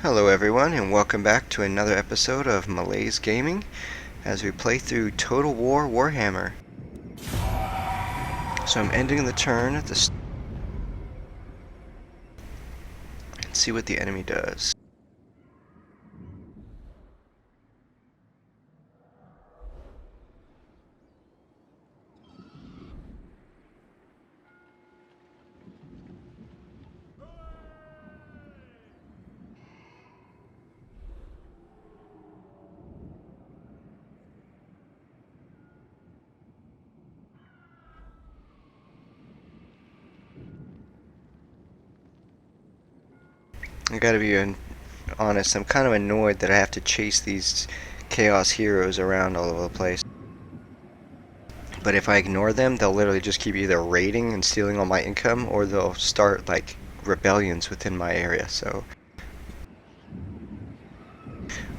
Hello everyone, and welcome back to another episode of Malaiz Gaming as we play through Total War Warhammer. So I'm ending the turn at the and see what the enemy does. I gotta be honest, I'm kind of annoyed that I have to chase these Chaos heroes around all over the place. But if I ignore them, they'll literally just keep either raiding and stealing all my income, or they'll start like rebellions within my area, so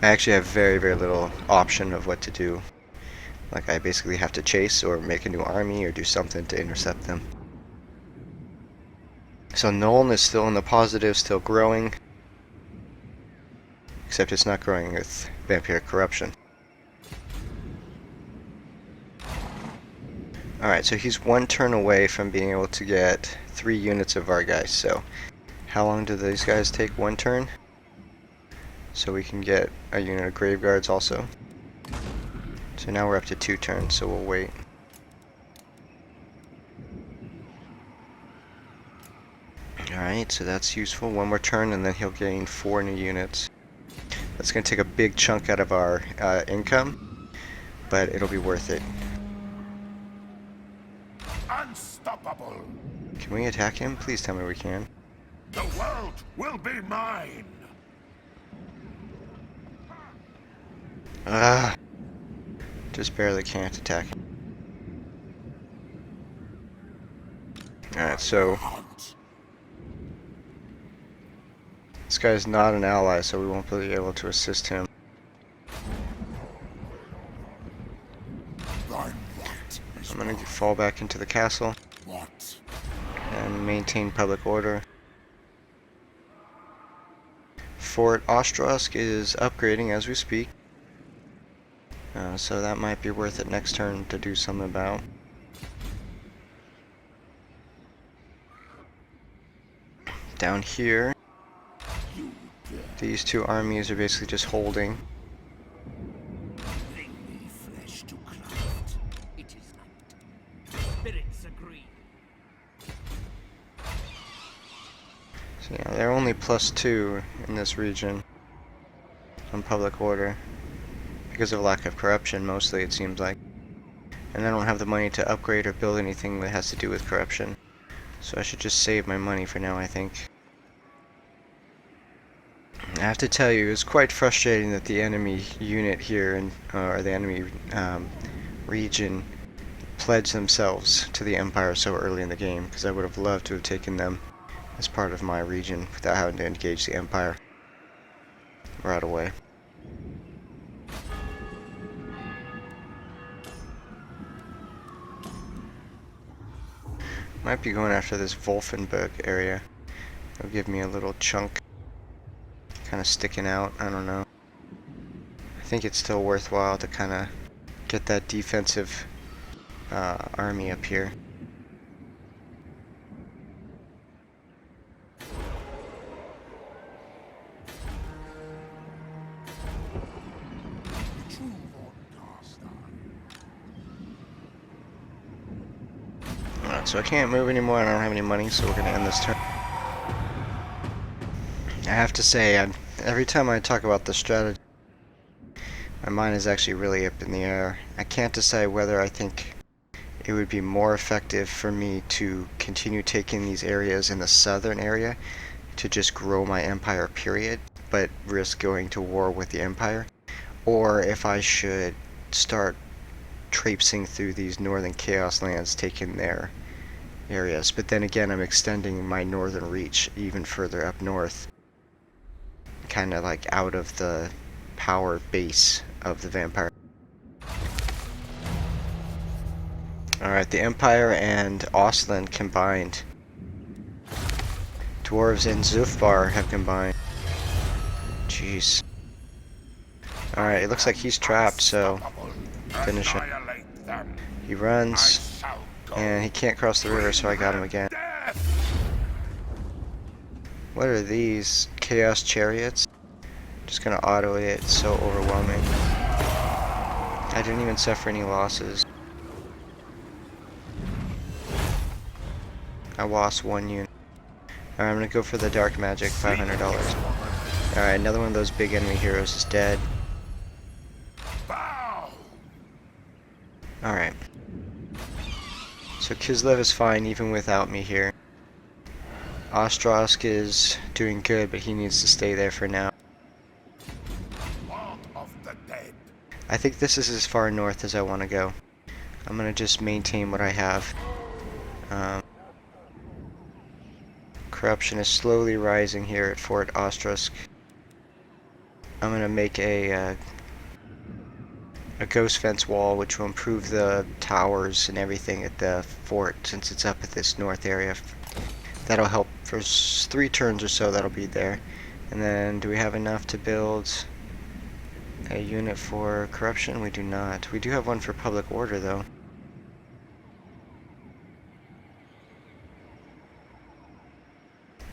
I actually have very little option of what to do. Like, I basically have to chase or make a new army or do something to intercept them. So Nuln is still in the positive, still growing. Except it's not growing with vampiric corruption. Alright, so he's one turn away from being able to get 3 units of our guys. So how long do these guys take? 1 turn? So we can get a unit of grave guards also. So now we're up to 2 turns, so we'll wait. Alright, so that's useful. 1 more turn and then he'll gain 4 new units. That's going to take a big chunk out of our income, but it'll be worth it. Unstoppable! Can we attack him? Please tell me we can. The world will be mine! Just barely can't attack him. Alright, so this guy's not an ally, so we won't be able to assist him. I'm gonna fall back into the castle and maintain public order. Fort Ostrosk is upgrading as we speak, so that might be worth it next turn to do something about. Down here, these 2 armies are basically just holding. So yeah, they're only +2 in this region on public order because of lack of corruption, mostly it seems like. And I don't have the money to upgrade or build anything that has to do with corruption. So I should just save my money for now, I think. I have to tell you, it's quite frustrating that the enemy unit here, or the enemy region, pledged themselves to the Empire so early in the game, because I would have loved to have taken them as part of my region without having to engage the Empire right away. Might be going after this Wolfenburg area. It'll give me a little chunk kind of sticking out. I don't know. I think it's still worthwhile to kind of get that defensive army up here. Alright, so I can't move anymore. I don't have any money, so we're going to end this turn. I have to say, every time I talk about the strategy, my mind is actually really up in the air. I can't decide whether I think it would be more effective for me to continue taking these areas in the southern area to just grow my empire, period, but risk going to war with the Empire, or if I should start traipsing through these northern Chaos lands, taking their areas. But then again, I'm extending my northern reach even further up north, kind of like out of the power base of the vampire. Alright, the Empire and Ostland combined. Dwarves and Zufbar have combined. Jeez. Alright, it looks like he's trapped, so finish him. Annihilate them. He I runs, shall go. and he can't cross the river, so I got him again. Death. What are these? Chaos Chariots? Just gonna auto it, it's so overwhelming. I didn't even suffer any losses. I lost 1 unit. Alright, I'm gonna go for the dark magic, $500. Alright, another one of those big enemy heroes is dead. Bow. Alright. So Kislev is fine even without me here. Ostrosk is doing good, but he needs to stay there for now. Lord of the dead. I think this is as far north as I want to go. I'm gonna just maintain what I have. Corruption is slowly rising here at Fort Ostrusk. I'm gonna make a ghost fence wall, which will improve the towers and everything at the fort, since it's up at this north area. That'll help for 3 turns or so. That'll be there. And then, do we have enough to build a unit for corruption? We do not. We do have one for public order, though.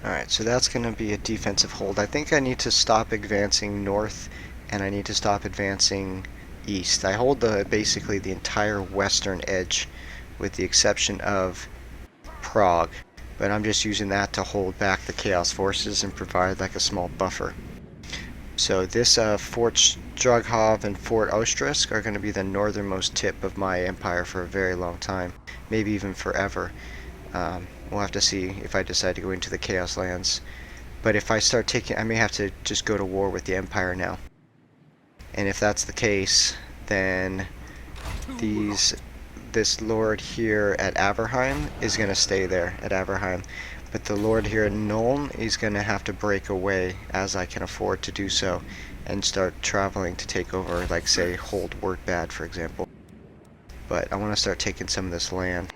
Alright, so that's going to be a defensive hold. I think I need to stop advancing north, and I need to stop advancing east. I hold basically the entire western edge, with the exception of Prague. But I'm just using that to hold back the Chaos forces and provide like a small buffer. So this Fort Strughov and Fort Ostrusk are going to be the northernmost tip of my empire for a very long time, maybe even forever. We'll have to see if I decide to go into the Chaos lands. But if I start taking, I may have to just go to war with the empire now. And if that's the case, then this lord here at Averheim is going to stay there at Averheim. But the lord here at Nuln is going to have to break away, as I can afford to do so, and start traveling to take over, like say, hold Wurtbad, for example. But I want to start taking some of this land.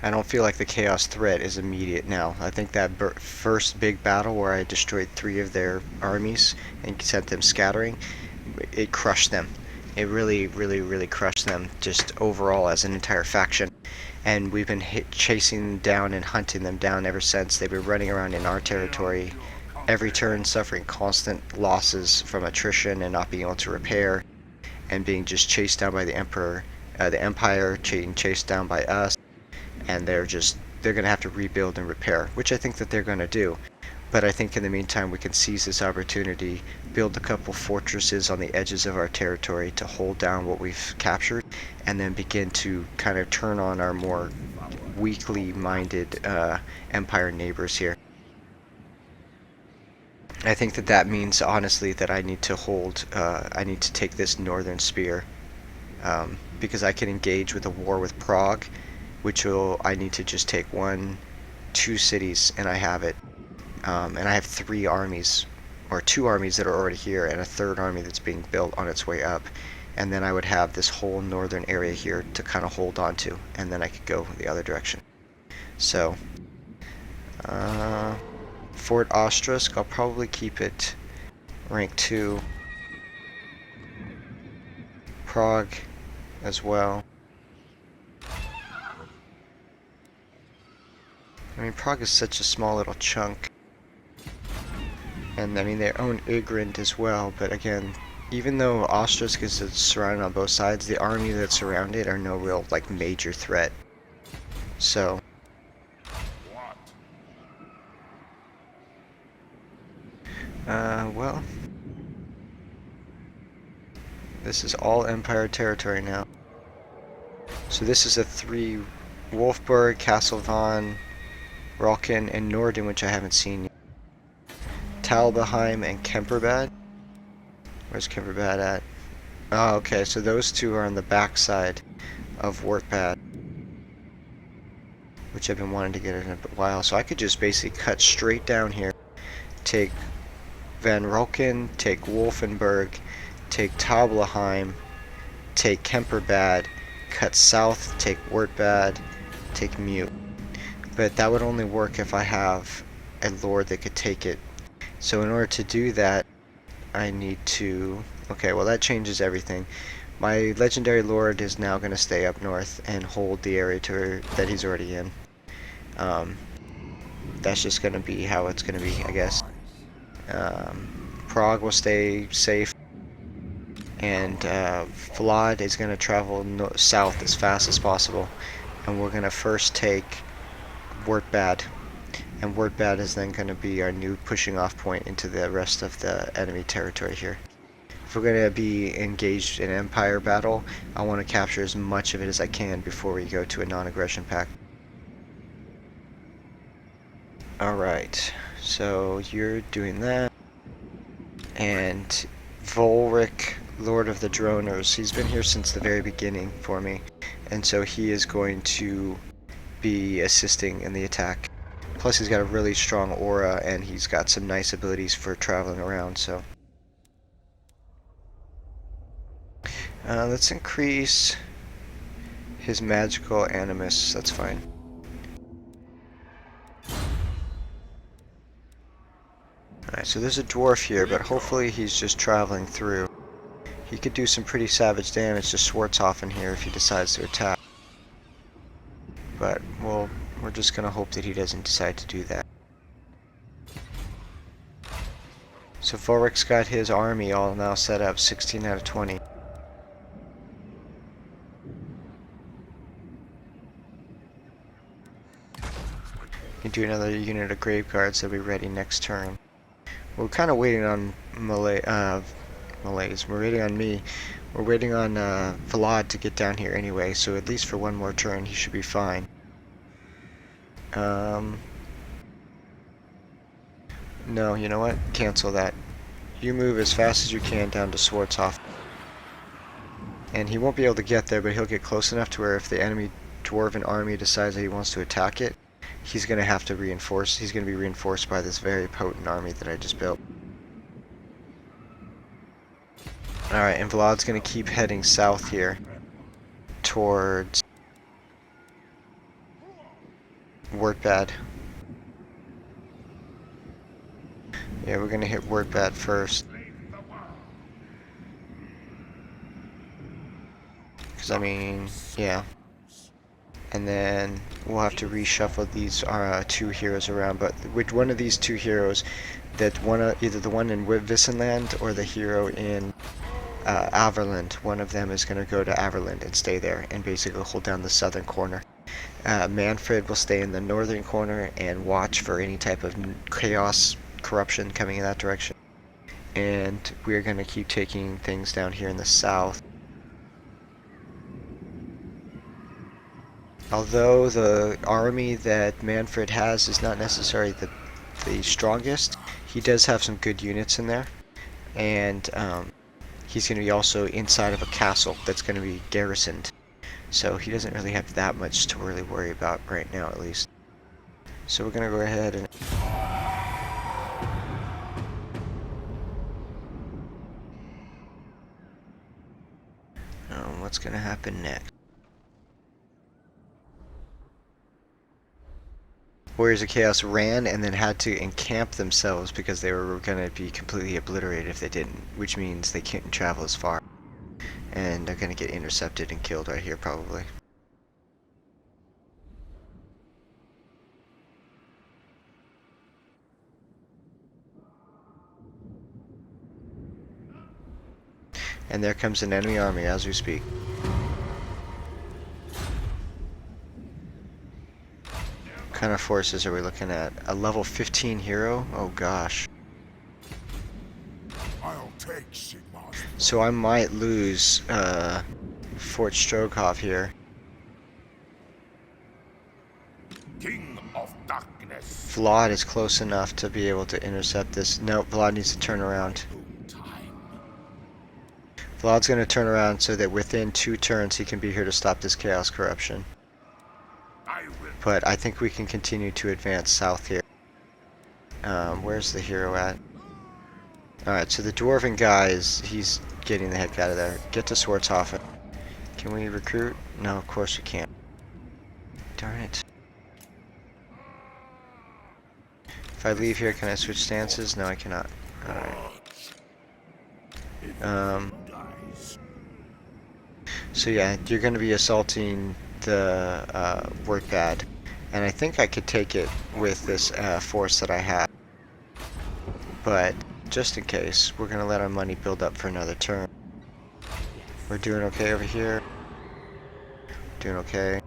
I don't feel like the Chaos threat is immediate now. I think that first big battle where I destroyed 3 of their armies and sent them scattering, it crushed them. It really, really, really crushed them, just overall as an entire faction. And we've been chasing them down and hunting them down ever since. They've been running around in our territory every turn, suffering constant losses from attrition and not being able to repair, and being just chased down by the Empire, being chased down by us. And they're going to have to rebuild and repair, which I think that they're going to do. But I think in the meantime we can seize this opportunity, build a couple fortresses on the edges of our territory to hold down what we've captured, and then begin to kind of turn on our more weakly minded empire neighbors here. I think that means honestly that I need to take this northern spear, because I can engage with a war with Prague, I need to just take 1, 2 cities and I have it. And I have 3 armies, or 2 armies that are already here, and a 3rd army that's being built on its way up. And then I would have this whole northern area here to kind of hold on to, and then I could go the other direction. So, Fort Ostrusk, I'll probably keep it rank 2. Prague as well. I mean, Prague is such a small little chunk. And I mean, they own Ugrund as well, but again, even though Ostrusk is surrounded on both sides, the army that's surrounded are no real, like, major threat. So, well, this is all Empire territory now. So this is a 3 Wolfburg, Castlevon, Ralken, and Norden, which I haven't seen yet. Talbeheim and Kemperbad. Where's Kemperbad at? Oh, okay, so those 2 are on the backside of Wurtbad, which I've been wanting to get in a while. So I could just basically cut straight down here, take Van Ralken, take Wolfenburg, take Talbeheim, take Kemperbad, cut south, take Wurtbad, take Moot. But that would only work if I have a lord that could take it So in order to do that, I need to... Okay, well that changes everything. My legendary lord is now going to stay up north and hold the area that he's already in. That's just going to be how it's going to be, I guess. Prague will stay safe, and Vlad is going to travel south as fast as possible. And we're going to first take Wartbad, and Wartbad is then going to be our new pushing off point into the rest of the enemy territory here. If we're going to be engaged in Empire battle, I want to capture as much of it as I can before we go to a non-aggression pact. Alright, so you're doing that. And Volric, Lord of the Droners, he's been here since the very beginning for me. And so he is going to be assisting in the attack. Plus he's got a really strong aura and he's got some nice abilities for traveling around, so... let's increase his magical animus, that's fine. Alright, so there's a dwarf here, but hopefully he's just traveling through. He could do some pretty savage damage to Schwarzhofen here if he decides to attack. But, well, we're just gonna hope that he doesn't decide to do that. So Vorik's got his army all now set up, 16 out of 20. You can do another unit of Grave Guards that'll be ready next turn. We're kind of waiting on Malaiz. We're waiting on me. We're waiting on Vlad to get down here anyway, so at least for one more turn he should be fine. No, you know what? Cancel that. You move as fast as you can down to Schwarzhofen. And he won't be able to get there, but he'll get close enough to where if the enemy dwarven army decides that he wants to attack it, he's going to have to reinforce. He's going to be reinforced by this very potent army that I just built. Alright, and Vlad's going to keep heading south here towards Wartbad. Yeah, we're going to hit Wartbad first. Because, I mean, yeah. And then we'll have to reshuffle these two heroes around. But which one of these two heroes, that one, either the one in Wissenland or the hero in Averland, one of them is going to go to Averland and stay there and basically hold down the southern corner. Manfred will stay in the northern corner and watch for any type of chaos, corruption coming in that direction. And we're going to keep taking things down here in the south. Although the army that Manfred has is not necessarily the strongest, he does have some good units in there. And he's going to be also inside of a castle that's going to be garrisoned. So he doesn't really have that much to really worry about right now, at least. So we're going to go ahead and... what's going to happen next? Warriors of Chaos ran and then had to encamp themselves because they were going to be completely obliterated if they didn't, which means they can't travel as far. And they're going to get intercepted and killed right here, probably. And there comes an enemy army as we speak. What kind of forces are we looking at? A level 15 hero? Oh gosh. I'll take Sigmar's. So I might lose Fort Strogoff here. King of Darkness. Vlad is close enough to be able to intercept this. No, Vlad needs to turn around. Vlad's going to turn around so that within 2 turns he can be here to stop this chaos corruption. But I think we can continue to advance south here. Where's the hero at? Alright, so the dwarven guy he's getting the heck out of there. Get to Schwarzhofen. Can we recruit? No, of course we can't. Darn it. If I leave here, can I switch stances? No, I cannot. Alright. So yeah, you're going to be assaulting the Wordpad. And I think I could take it with this force that I have. But just in case, we're going to let our money build up for another turn. We're doing okay over here. Doing okay.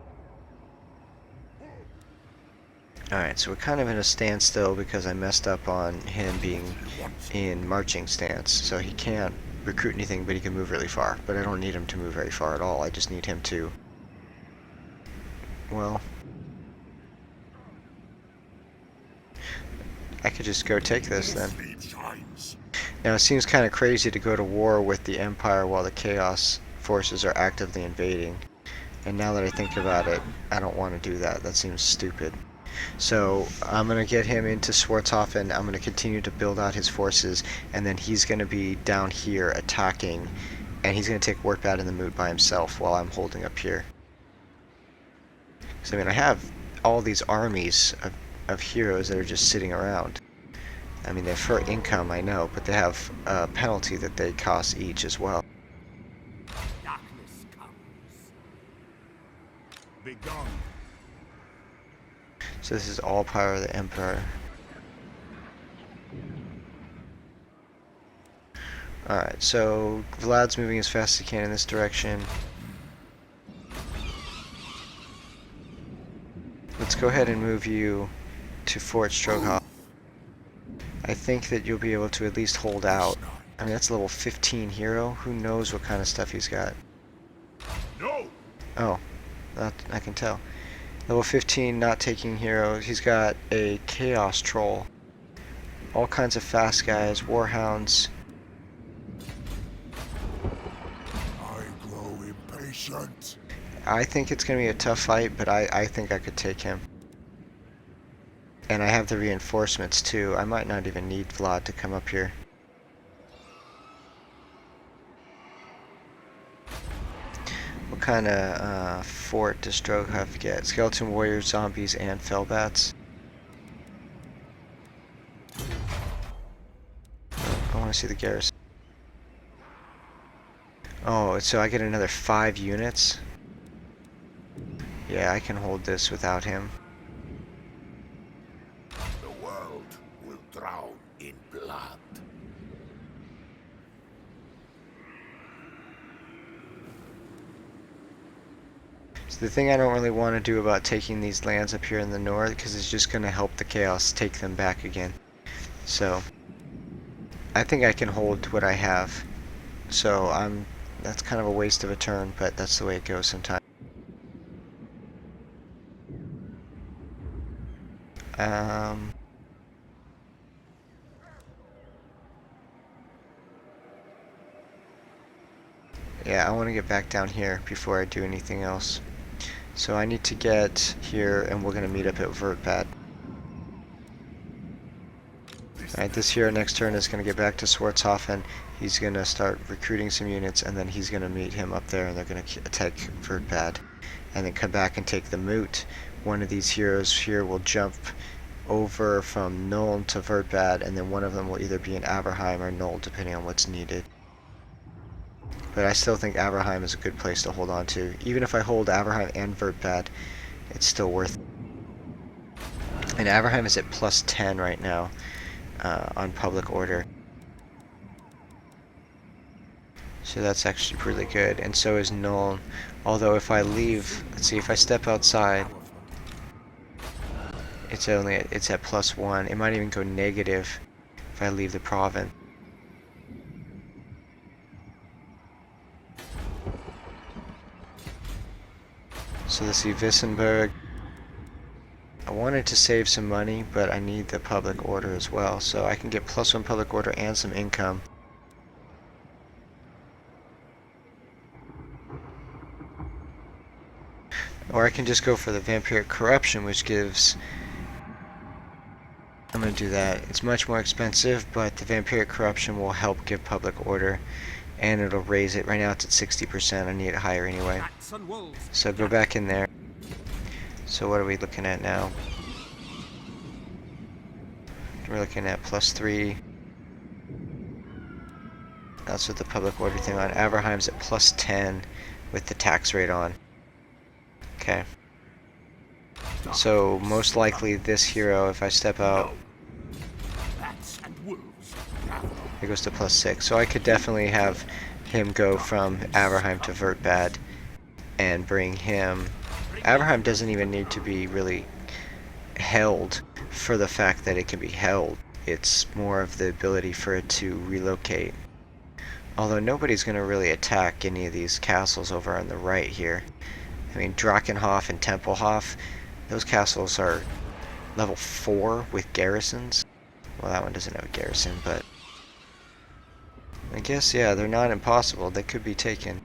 Alright, so we're kind of in a standstill because I messed up on him being in marching stance. So he can't recruit anything, but he can move really far. But I don't need him to move very far at all. I just need him to... Well... I could just go take this then. Now it seems kind of crazy to go to war with the Empire while the Chaos forces are actively invading. And now that I think about it, I don't want to do that. That seems stupid. So I'm going to get him into Schwarzhofen. I'm going to continue to build out his forces, and then he's going to be down here attacking, and he's going to take Warpad in the Moot by himself while I'm holding up here. So I mean, I have all these armies of heroes that are just sitting around. I mean, they're for income, I know, but they have a penalty that they cost each as well. Darkness comes. Begone. So this is all power of the Emperor. Alright, so Vlad's moving as fast as he can in this direction. Let's go ahead and move you to Fort Strogoff. I think that you'll be able to at least hold out. I mean, that's level 15 hero. Who knows what kind of stuff he's got? No. Oh, that I can tell. Level 15, not taking heroes. He's got a Chaos Troll. All kinds of fast guys, Warhounds. I grow impatient. I think it's going to be a tough fight, but I think I could take him. And I have the reinforcements too. I might not even need Vlad to come up here. What kind of fort does Strogoff get? Skeleton warriors, zombies, and fellbats. I want to see the garrison. Oh, so I get another 5 units? Yeah, I can hold this without him. The world will drown in blood. So the thing I don't really want to do about taking these lands up here in the north, because it's just going to help the Chaos take them back again. So I think I can hold what I have. So that's kind of a waste of a turn, but that's the way it goes sometimes. Yeah, I want to get back down here before I do anything else. So I need to get here, and we're going to meet up at Vertbad. Alright, this hero next turn is going to get back to Schwarzhofen. He's going to start recruiting some units, and then he's going to meet him up there, and they're going to attack Vertbad. And then come back and take the Moot. One of these heroes here will jump over from Nuln to Vertbad, and then one of them will either be in Averheim or Null, depending on what's needed. But I still think Averheim is a good place to hold on to. Even if I hold Averheim and Vertbad, it's still worth it. And Averheim is at plus 10 right now on public order. So that's actually really good. And so is Null. Although if I leave, let's see, if I step outside, it's at plus 1. It might even go negative if I leave the province. So let's see, Wissenberg. I wanted to save some money, but I need the public order as well. So I can get plus 1 public order and some income. Or I can just go for the vampiric corruption, which gives... I'm going to do that. It's much more expensive, but the vampiric corruption will help give public order. And it'll raise it. Right now it's at 60%. I need it higher anyway. So go back in there. So what are we looking at now? We're looking at +3. That's with the public order thing on. Averheim's at +10 with the tax rate on. Okay. So most likely this hero, if I step out, it goes to +6. So I could definitely have him go from Averheim to Vertbad and bring him. Averheim doesn't even need to be really held for the fact that it can be held. It's more of the ability for it to relocate. Although nobody's going to really attack any of these castles over on the right here. I mean, Drachenhof and Tempelhof, those castles are level 4 with garrisons. Well, that one doesn't have a garrison, but I guess, yeah, they're not impossible. They could be taken.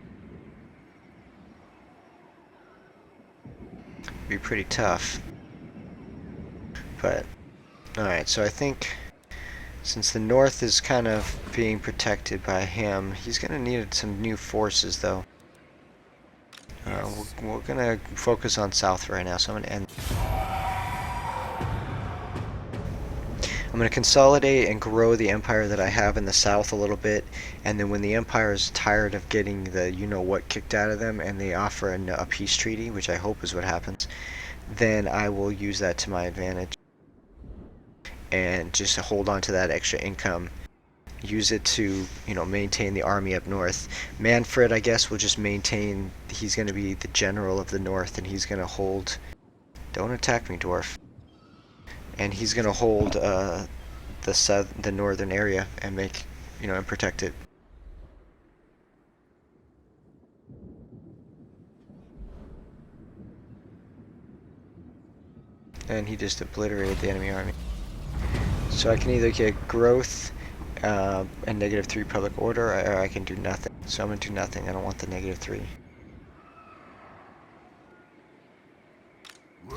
Be pretty tough. But, alright, so I think since the north is kind of being protected by him, he's going to need some new forces, though. We're going to focus on south right now, so I'm going to end. I'm going to consolidate and grow the empire that I have in the south a little bit, and then when the empire is tired of getting the you-know-what kicked out of them, and they offer a peace treaty, which I hope is what happens, then I will use that to my advantage. And just to hold on to that extra income, use it to, maintain the army up north. Manfred, I guess, will just maintain. He's going to be the general of the north, and he's going to hold. Don't attack me, dwarf. And he's going to hold the northern area and make, and protect it. And he just obliterated the enemy army. So I can either get growth and -3 public order, or I can do nothing. So I'm going to do nothing. I don't want the -3.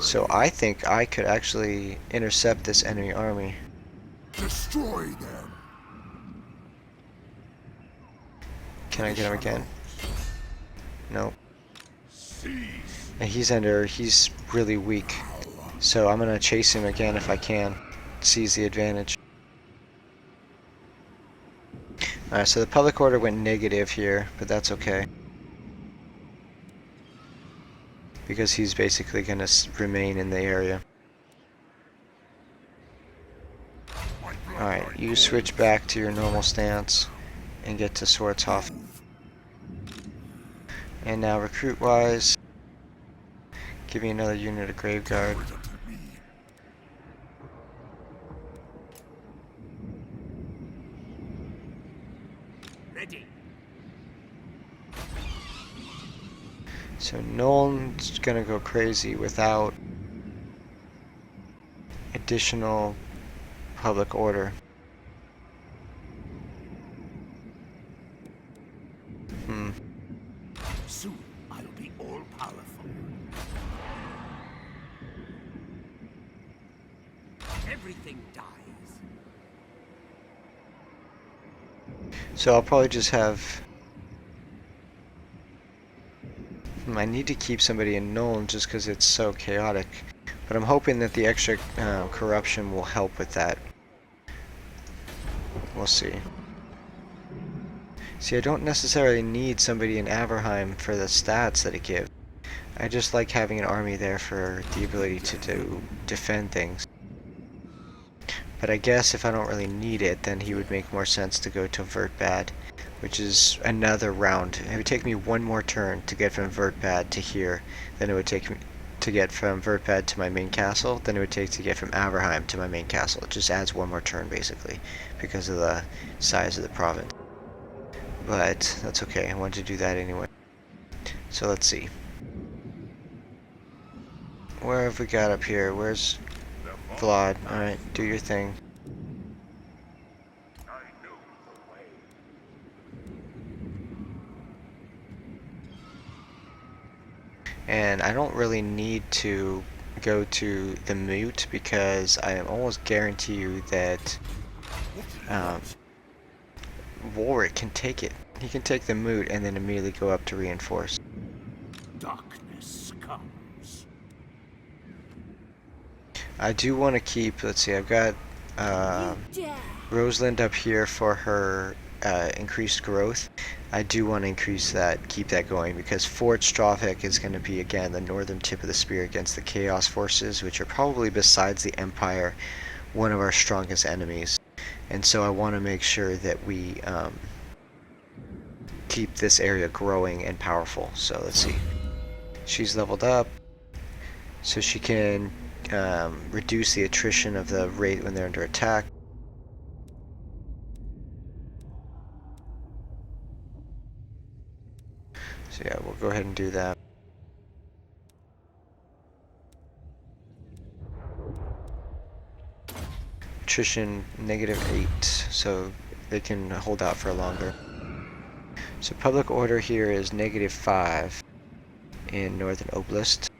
So I think I could actually intercept this enemy army. Destroy them. Can I get him again? Nope. And he's really weak. So I'm going to chase him again if I can. Seize the advantage. Alright, so the public order went negative here, but that's okay. Because he's basically going to remain in the area. Alright, you switch back to your normal stance and get to Swordshof. And now recruit-wise, give me another unit of Graveguard. So Nolan's gonna go crazy without additional public order. Soon I'll be all powerful. Everything dies. So I'll probably just have. I need to keep somebody in Nuln just because it's so chaotic. But I'm hoping that the extra corruption will help with that. We'll see. See, I don't necessarily need somebody in Averheim for the stats that it gives. I just like having an army there for the ability to defend things. But I guess if I don't really need it, then he would make more sense to go to Vertbad, which is another round. It would take me one more turn to get from Vertbad to here than it would take me to get from Vertbad to my main castle, than it would take to get from Averheim to my main castle. It just adds one more turn, basically, because of the size of the province. But that's okay, I wanted to do that anyway. So let's see. Where have we got up here? Where's Vlad? Alright, do your thing. And I don't really need to go to the Moot because I almost guarantee you that Warwick can take it. He can take the Moot and then immediately go up to reinforce. Darkness comes. I do want to keep, let's see, I've got Rosalind up here for her increased growth. I do want to increase that, keep that going, because Fort Stravik is going to be, again, the northern tip of the spear against the Chaos forces, which are probably, besides the Empire, one of our strongest enemies. And so I want to make sure that we keep this area growing and powerful. So let's see. She's leveled up, so she can reduce the attrition of the rate when they're under attack. So yeah, we'll go ahead and do that. Attrition -8, so they can hold out for longer. So public order here is -5 in Northern Oblast.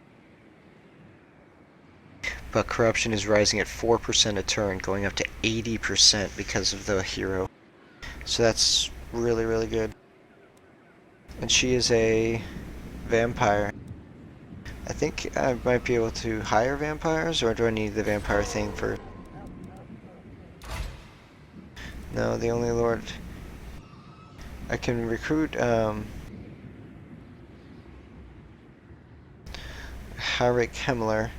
But corruption is rising at 4% a turn, going up to 80% because of the hero. So that's really, really good. And she is a vampire. I think I might be able to hire vampires, or do I need the vampire thing for... No, the only lord... I can recruit, Harik Himmler,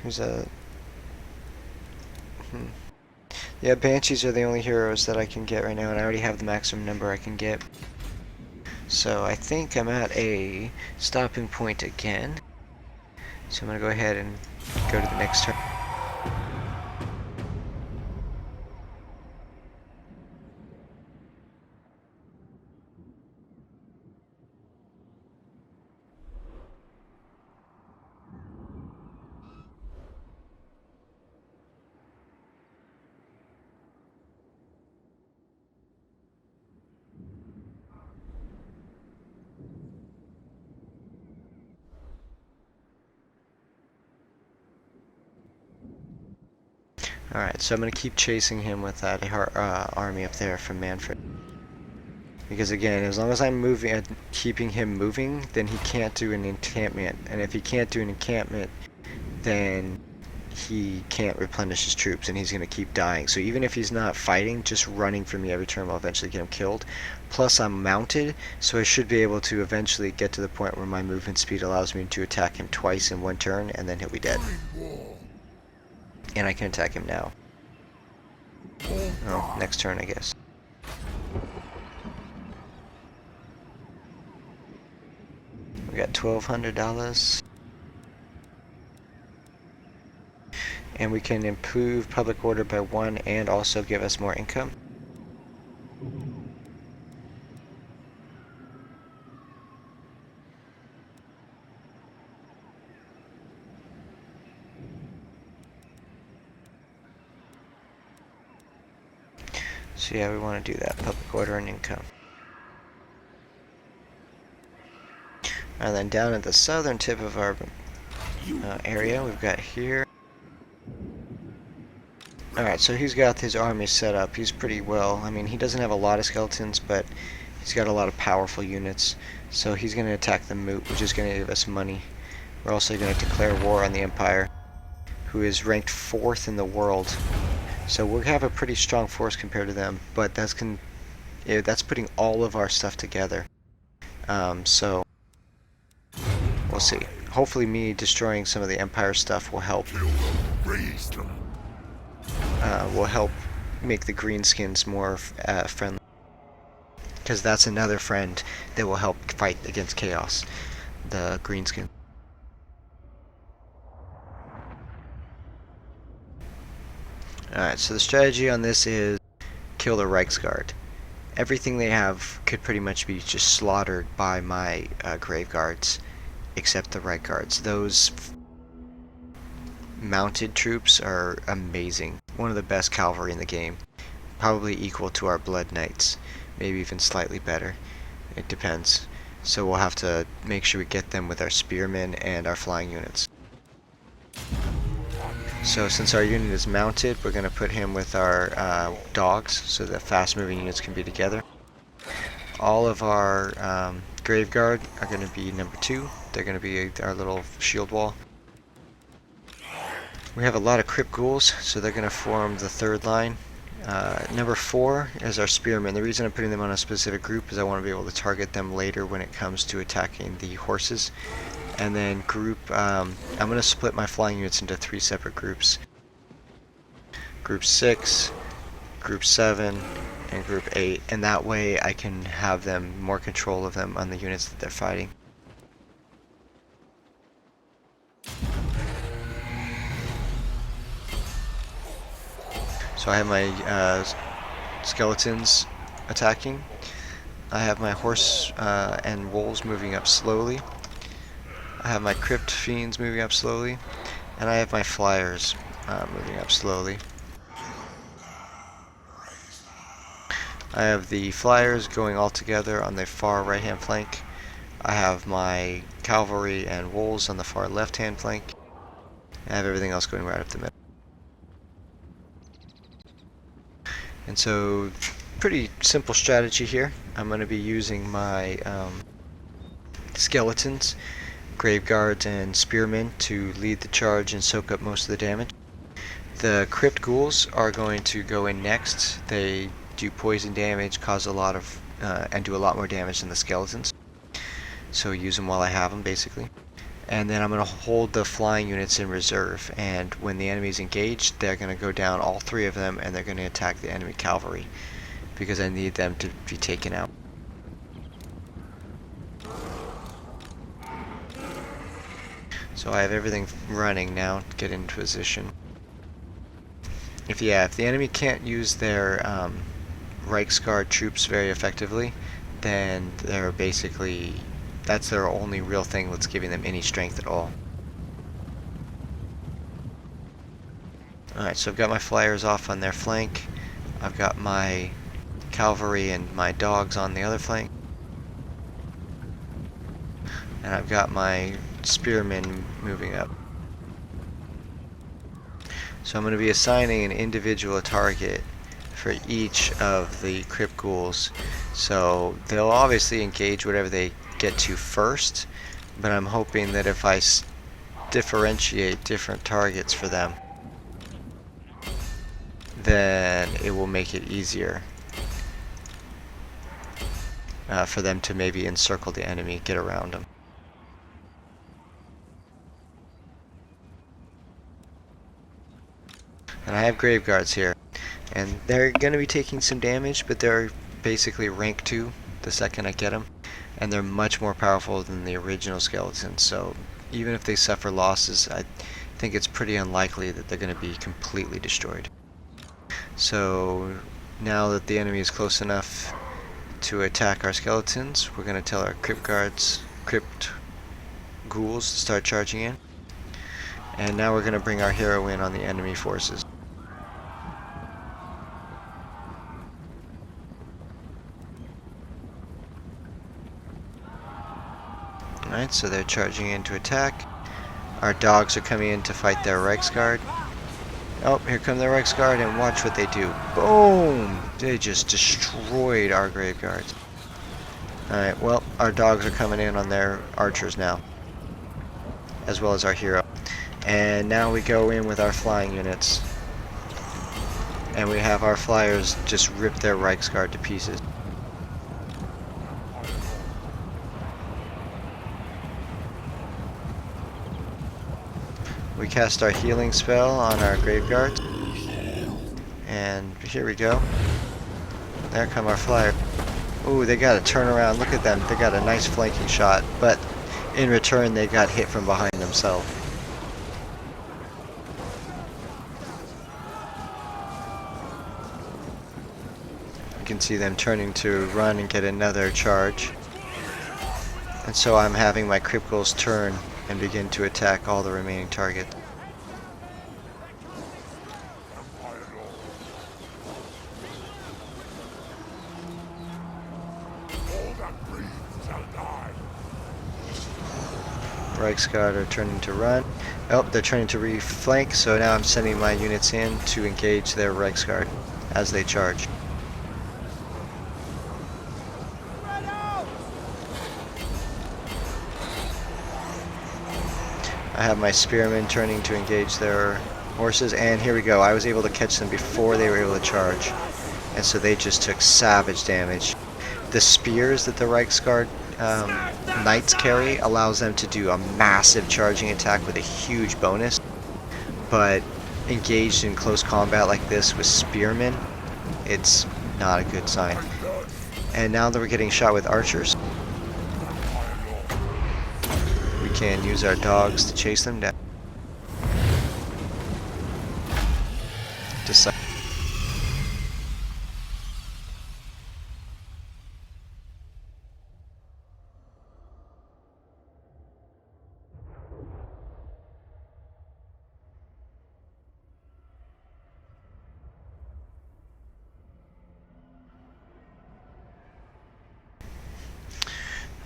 who's a... Yeah, Banshees are the only heroes that I can get right now, and I already have the maximum number I can get. So I think I'm at a stopping point again. So I'm going to go ahead and go to the next turn. Alright, so I'm going to keep chasing him with that army up there from Manfred. Because again, as long as I'm moving and keeping him moving, then he can't do an encampment. And if he can't do an encampment, then he can't replenish his troops and he's going to keep dying. So even if he's not fighting, just running from me every turn will eventually get him killed. Plus I'm mounted, so I should be able to eventually get to the point where my movement speed allows me to attack him twice in one turn, and then he'll be dead. And I can attack him now. Oh, next turn, I guess. We got $1,200. And we can improve public order by 1 and also give us more income. So yeah, we want to do that, public order and income. And then down at the southern tip of our area, we've got here. Alright, so he's got his army set up. He's pretty well. I mean, he doesn't have a lot of skeletons, but he's got a lot of powerful units. So he's going to attack the Moot, which is going to give us money. We're also going to declare war on the Empire, who is ranked 4th in the world. So we have a pretty strong force compared to them, but that's putting all of our stuff together. So we'll see. Hopefully me destroying some of the Empire stuff will help. Will help make the greenskins more friendly. Because that's another friend that will help fight against chaos. The greenskin. Alright, so the strategy on this is kill the Reichsguard. Everything they have could pretty much be just slaughtered by my grave guards, except the Reich Guards. Those mounted troops are amazing. One of the best cavalry in the game. Probably equal to our Blood Knights. Maybe even slightly better. It depends. So we'll have to make sure we get them with our spearmen and our flying units. So since our unit is mounted, we're going to put him with our dogs so that fast-moving units can be together. All of our Grave Guard are going to be number 2. They're going to be our little shield wall. We have a lot of crypt ghouls, so they're going to form the third line. Number 4 is our spearmen. The reason I'm putting them on a specific group is I want to be able to target them later when it comes to attacking the horses. And then I'm going to split my flying units into 3 separate groups. Group 6, Group 7, and Group 8, and that way I can have them more control of them on the units that they're fighting. So I have my skeletons attacking. I have my horse and wolves moving up slowly. I have my crypt fiends moving up slowly, and I have my flyers moving up slowly. I have the flyers going all together on the far right hand flank. I have my cavalry and wolves on the far left hand flank. I have everything else going right up the middle. And so, pretty simple strategy here. I'm going to be using my skeletons, grave guards, and spearmen to lead the charge and soak up most of the damage. The crypt ghouls are going to go in next. They do poison damage, cause a lot of, and do a lot more damage than the skeletons. So use them while I have them, basically. And then I'm going to hold the flying units in reserve, and when the enemy's engaged, they're going to go down, all 3 of them, and they're going to attack the enemy cavalry, because I need them to be taken out. So I have everything running now to get into position. If the enemy can't use their Reichsguard troops very effectively, then they're basically, that's their only real thing that's giving them any strength at all. Alright, so I've got my flyers off on their flank. I've got my cavalry and my dogs on the other flank. And I've got my spearmen moving up. So I'm going to be assigning an individual target for each of the crypt ghouls. So they'll obviously engage whatever they get to first, but I'm hoping that if I differentiate different targets for them, then it will make it easier for them to maybe encircle the enemy, get around them. And I have grave guards here, and they're going to be taking some damage, but they're basically rank 2 the second I get them, and they're much more powerful than the original skeletons, so even if they suffer losses, I think it's pretty unlikely that they're going to be completely destroyed. So now that the enemy is close enough to attack our skeletons, we're going to tell our crypt ghouls to start charging in, and now we're going to bring our hero in on the enemy forces. Alright, so they're charging in to attack. Our dogs are coming in to fight their Reichsguard. Oh, here come their Reichsguard, and watch what they do. Boom! They just destroyed our grave guards. Alright, well, our dogs are coming in on their archers now, as well as our hero. And now we go in with our flying units. And we have our flyers just rip their Reichsguard to pieces. We cast our healing spell on our graveyard, and here we go. There come our flyer. Ooh, they got a turnaround. Look at them. They got a nice flanking shot, but in return they got hit from behind themselves. You can see them turning to run and get another charge. And so I'm having my crypt ghouls turn and begin to attack all the remaining targets. Reichsguard are turning to run. Oh, they're turning to reflank, so now I'm sending my units in to engage their Reichsguard as they charge. I have my spearmen turning to engage their horses, and here we go. I was able to catch them before they were able to charge, and so they just took savage damage. The spears that the Reiksguard knights carry allows them to do a massive charging attack with a huge bonus, but engaged in close combat like this with spearmen, it's not a good sign. And now that we're getting shot with archers, we can use our dogs to chase them down.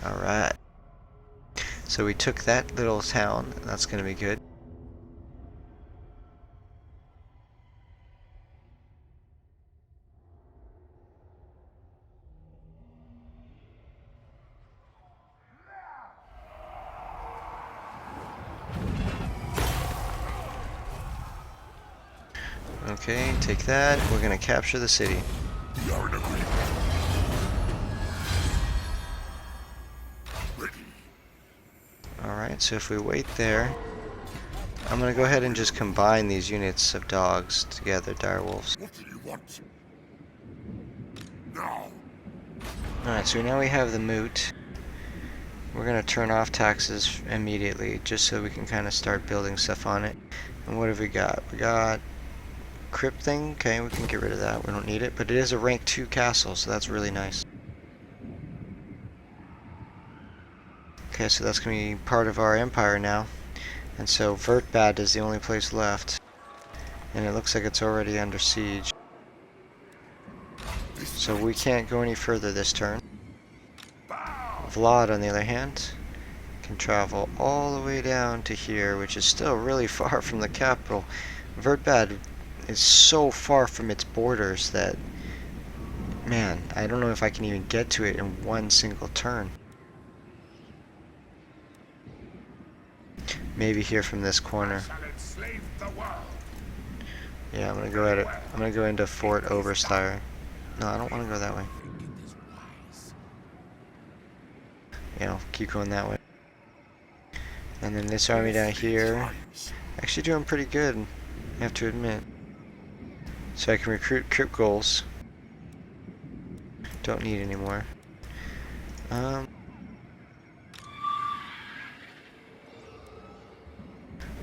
Alright. So we took that little town. That's going to be good. Okay, take that. We're going to capture the city. We are in agreement. Alright, so if we wait there, I'm going to go ahead and just combine these units of dogs together, direwolves. What do you want? Now. Alright, so now we have the Moot. We're going to turn off taxes immediately, just so we can kind of start building stuff on it. And what have we got? We got Crypt thing. Okay, we can get rid of that. We don't need it, but it is a rank 2 castle, so that's really nice. Okay, so that's going to be part of our empire now. And so Vertbad is the only place left. And it looks like it's already under siege. So we can't go any further this turn. Vlad, on the other hand, can travel all the way down to here, which is still really far from the capital. Vertbad is so far from its borders that, man, I don't know if I can even get to it in one single turn. Maybe here from this corner. Yeah, I'm gonna go at it. I'm gonna go into Fort Oberstyre. No, I don't want to go that way. Yeah, I'll keep going that way. And then this army down here, actually doing pretty good, I have to admit. So I can recruit crypt goals. Don't need any more.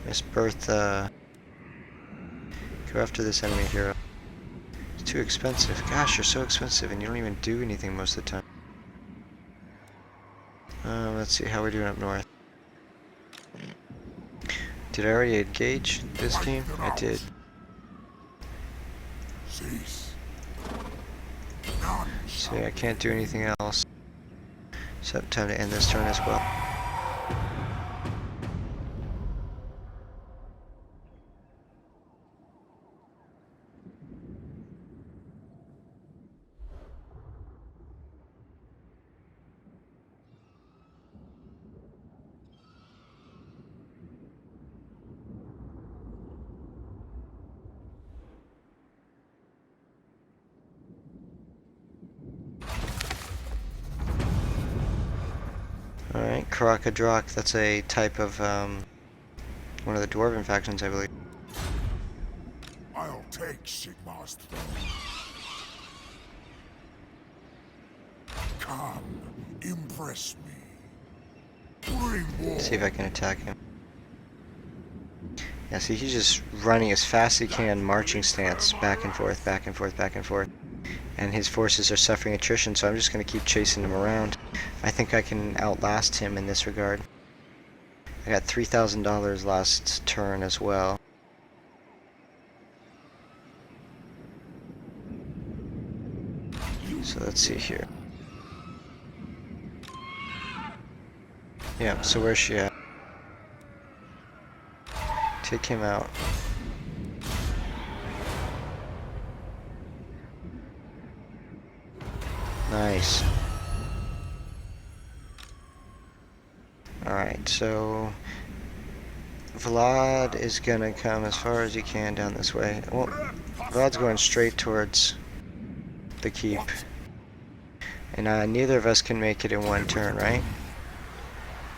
Miss Bertha. Go after this enemy hero. It's too expensive. Gosh, you're so expensive and you don't even do anything most of the time. Let's see how we're doing up north. Did I already engage this team? I did. So yeah, I can't do anything else. So time to end this turn as well. Alright, Karakadrak, that's a type of, one of the Dwarven factions, I believe. I'll take Sigmar's throne. Come, impress me. Bring war. Let's see if I can attack him. Yeah, see, he's just running as fast as he can, marching stance, back and forth, back and forth, back and forth. And his forces are suffering attrition, so I'm just going to keep chasing him around. I think I can outlast him in this regard. I got $3,000 last turn as well. So let's see here. Yeah, so where's she at? Take him out. Nice. Alright, so Vlad is gonna come as far as he can down this way. Well, Vlad's going straight towards the keep. And neither of us can make it in one turn, right?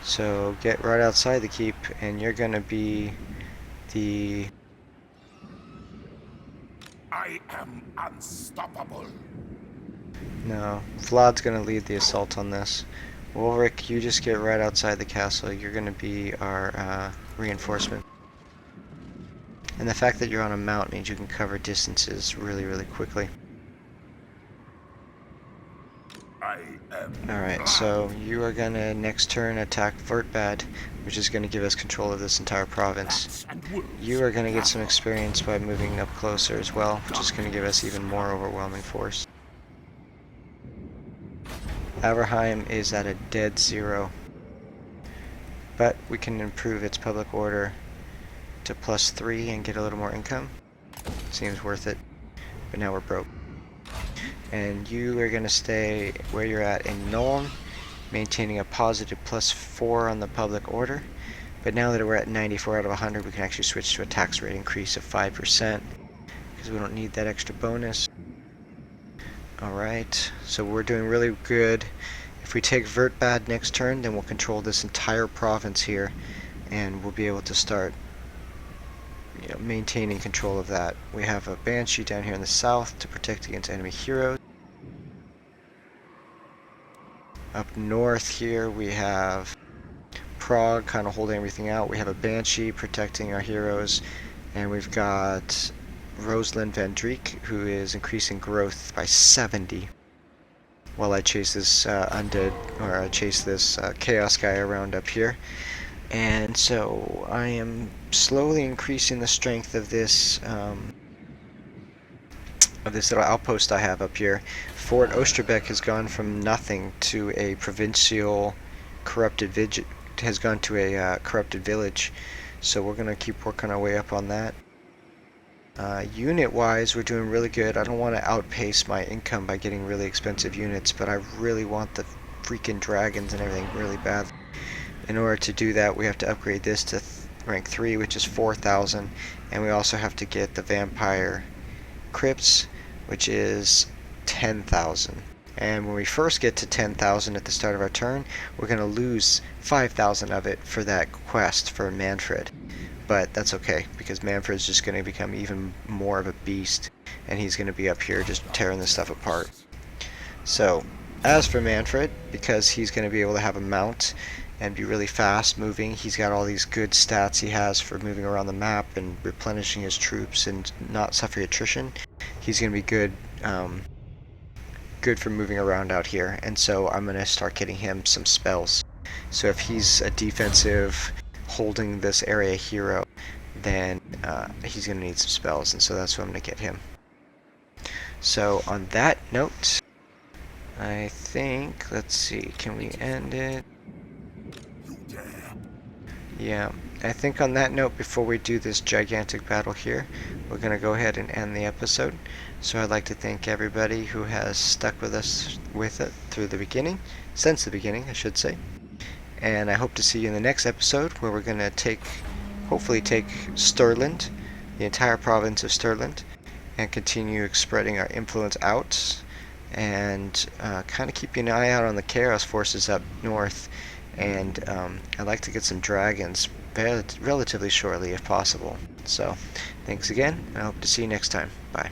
So get right outside the keep, and you're gonna be the... I am unstoppable. No, Vlad's gonna lead the assault on this. Ulrich, you just get right outside the castle. You're gonna be our reinforcement. And the fact that you're on a mount means you can cover distances really, really quickly. Alright, so you are gonna next turn attack Vertbad, which is gonna give us control of this entire province. You are gonna get some experience by moving up closer as well, which is gonna give us even more overwhelming force. Averheim is at a dead 0, but we can improve its public order to +3 and get a little more income. Seems worth it, but now we're broke. And you are going to stay where you're at in Nuln, maintaining a positive +4 on the public order. But now that we're at 94 out of 100, we can actually switch to a tax rate increase of 5%, because we don't need that extra bonus. Alright, so we're doing really good. If we take Vertbad next turn, then we'll control this entire province here, and we'll be able to start maintaining control of that. We have a Banshee down here in the south to protect against enemy heroes. Up north here we have Prague kind of holding everything out. We have a Banshee protecting our heroes, and we've got Rosalind Van Dreek, who is increasing growth by 70 while I chase this undead, or I chase this chaos guy around up here. And so I am slowly increasing the strength of this little outpost I have up here. Fort Osterbeck has gone from nothing to a provincial corrupted village. So we're gonna keep working our way up on that. Unit-wise, we're doing really good. I don't want to outpace my income by getting really expensive units, but I really want the freaking dragons and everything really bad. In order to do that, we have to upgrade this to rank 3, which is 4,000, and we also have to get the vampire crypts, which is 10,000. And when we first get to 10,000 at the start of our turn, we're going to lose 5,000 of it for that quest for Manfred. But that's okay, because Manfred's just going to become even more of a beast, and he's going to be up here just tearing this stuff apart. So, as for Manfred, because he's going to be able to have a mount and be really fast moving, he's got all these good stats he has for moving around the map and replenishing his troops and not suffering attrition. He's going to be good for moving around out here, and so I'm going to start getting him some spells. So if he's a defensive holding this area hero, then he's going to need some spells, and so that's what I'm going to get him. So on that note, I think, let's see, can we end it? Yeah, I think on that note, before we do this gigantic battle here, we're going to go ahead and end the episode. So I'd like to thank everybody who has stuck with us with it through the beginning, since the beginning, I should say. And I hope to see you in the next episode, where we're going to hopefully take Stirland, the entire province of Stirland, and continue spreading our influence out, and kind of keeping an eye out on the Chaos forces up north. And I'd like to get some dragons relatively shortly if possible. So, thanks again, and I hope to see you next time. Bye.